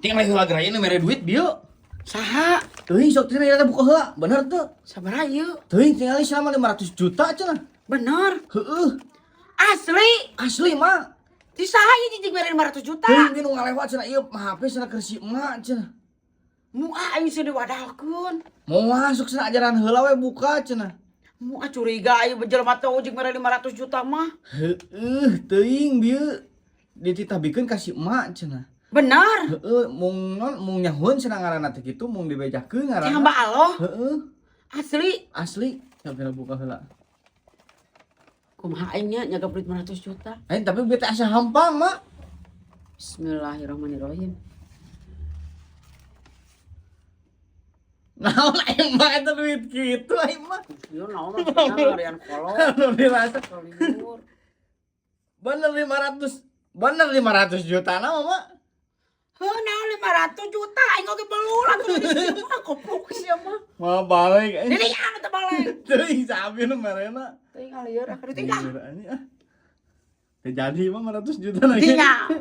Tinggal heula gerayana mere duit dieu. Saha? Teuing sok tina eta buka heula. Bener teu? Sabaraha ieu? Teuing tinggal selama 500 juta cenah. Bener. Heeh. Asli. Asli mah. Ti saha ieu jijik mere 500 juta? Teuing nu ngalewat cenah ieu HP cenah keur si emak cenah. Muah aing sudah diwadahkeun. Mau masuk cenah ajaran heula we buka cenah. Muah curiga aya jelema teh ujig mere 500 juta mah. Heueuh, teuing bieu dititahbikeun ka si emak cenah. Bener. Heeh, mung nyahoun cenah ngaranna teh kitu mung dibejakeun Ti ngaranna. hamba Allah. Heeh, Asli. asli. Sampai buka heula. Kumaha aing nya nyaga duit 500 juta. Aing tapi beta asa hampang, Mak. Bismillahirrahmanirrahim. Naon aing mah eta duit kitu aing mah. Ieu naon mah ngarian kolot. Anu dirasa Kaliur. bener 500 juta na mah. Heuh naon 500 juta aing oge belul atuh di mah goblok sia mah. Mah balik aing. Ini anu teh balik. Teuing sabi nu merena. Teuing ngalieur ah tinggal. Teu jadi mah 500 juta lagi. Tinggal.